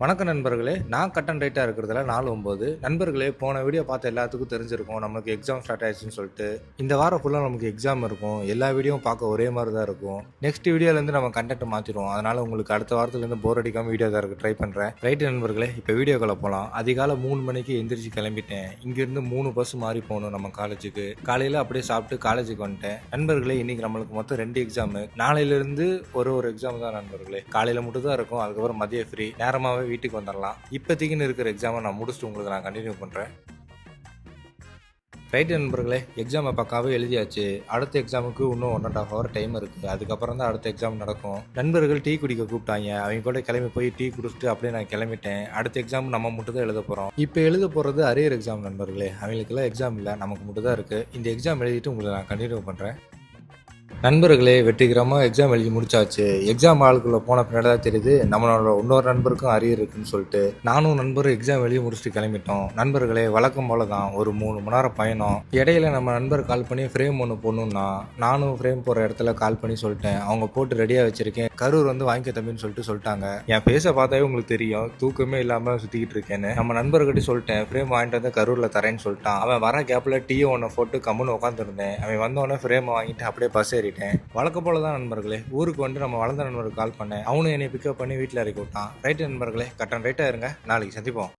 வணக்கம் நண்பர்களே. நான் கட் அண்ட் ரைட்டாக இருக்கிறதுல 4-9 நண்பர்களே. போன வீடியோ பார்த்த எல்லாத்துக்கும் தெரிஞ்சிருக்கும் நமக்கு எக்ஸாம் ஸ்டார்ட் ஆயிடுச்சுன்னு சொல்லிட்டு. இந்த வாரம் ஃபுல்லாக நமக்கு எக்ஸாம் இருக்கும். எல்லா வீடியோவும் பார்க்க ஒரே மாதிரி தான் இருக்கும். நெக்ஸ்ட் வீடியோலேருந்து நம்ம கண்டென்ட் மாற்றிடுவோம். அதனால் உங்களுக்கு அடுத்த வாரத்துலேருந்து போர் அடிக்காமல் வீடியோ தான் ட்ரை பண்ணுறேன். ரைட்டு நண்பர்களே, இப்போ வீடியோக்குள்ள போகலாம். அதிகாலை 3 மணிக்கு எந்திரிச்சு கிளம்பிட்டேன். இங்கேருந்து 3 பஸ் மாறி போகணும் நம்ம காலேஜுக்கு. காலையில் அப்படியே சாப்பிட்டு காலேஜுக்கு வந்துட்டேன். நண்பர்களே, இன்னைக்கு நம்மளுக்கு மொத்தம் 2 எக்ஸாமு. நாளையிலேருந்து ஒரு எக்ஸாம் தான் நண்பர்களே. காலையில் மட்டும் தான் இருக்கும். அதுக்கப்புறம் மதியம் ஃப்ரீ. நேரமாகவே வீட்டுக்கு வந்துடலாம். இப்போதைக்குன்னு இருக்கிற எக்ஸாமை நான் முடிச்சுட்டு உங்களுக்கு நான் கண்டினியூ பண்ணுறேன். ரைட்டு நண்பர்களே, எக்ஸாமை பக்காவே எழுதியாச்சு. அடுத்த எக்ஸாமுக்கு இன்னும் 1.5 ஹவர் டைம் இருக்குது. அதுக்கப்புறம் தான் அடுத்த எக்ஸாம் நடக்கும். நண்பர்கள் டீ குடிக்க கூப்பிட்டாங்க. அவங்க கூட கிளம்பி போய் டீ குடிச்சிட்டு அப்படியே நான் கிளம்பிட்டேன். அடுத்த எக்ஸாம் நம்ம மட்டும் தான் எழுத போகிறோம். இப்போ எழுத போகிறது அரியர் எக்ஸாம் நண்பர்களே. அவங்களுக்கெல்லாம் எக்ஸாம் இல்லை, நமக்கு மட்டும் தான் இருக்குது. இந்த எக்ஸாம் எழுதிட்டு உங்களுக்கு நான் கண்டினியூ பண்ணுறேன். நண்பர்களே, வெற்றிகரமாக எக்ஸாம் எழுதி முடிச்சாச்சு. எக்ஸாம் ஹாலுக்குள்ளே போன பின்னாடி தான் தெரியுது நம்மளோட இன்னொரு நண்பருக்கும் அரியர் இருக்குன்னு சொல்லிட்டு. நானும் நண்பரும் எக்ஸாம் எழுதி முடிச்சுட்டு கிளம்பிட்டோம். நண்பர்களே, வழக்கம் போல தான் ஒரு 3 மணி நேரம் பயணம். இடையில நம்ம நண்பர் கால் பண்ணி ஃப்ரேம் ஒன்று போடணும்னா நானும் ஃப்ரேம் போகிற இடத்துல கால் பண்ணி சொல்லிட்டேன். அவங்க போட்டு ரெடியாக வச்சிருக்கேன், கரூர் வந்து வாங்கிக்க தம்பின்னு சொல்லிட்டாங்க. என் பேச பார்த்தாவே உங்களுக்கு தெரியும், தூக்கமே இல்லாமல் சுற்றிக்கிட்டு இருக்கேன்னு. நம்ம நண்பர்கிட்ட சொல்லிட்டேன், ஃப்ரேம் வாங்கிட்டு வந்து கரூரில் தரேன்னு சொல்லிட்டான். அவன் வர கேப்பில் டீயை ஒன்று போட்டு கம்முன்னு உட்காந்துருந்தேன். அவன் வந்தோடனே ஃப்ரேமை வாங்கிட்டு அப்படியே பஸ் ஏறி வழக்கம் போல தான் நண்பர்களே. ஊருக்கு வந்து நம்ம வளர்ந்த நண்பருக்கு கால் பண்ணேன். அவனும் என்னை பிக்கப் பண்ணி வீட்டில் இறக்கி விட்டான். ரைட்டு நண்பர்களே, கட் அண்ட் ரைட்டாக இருங்க. நாளைக்கு சந்திப்போம்.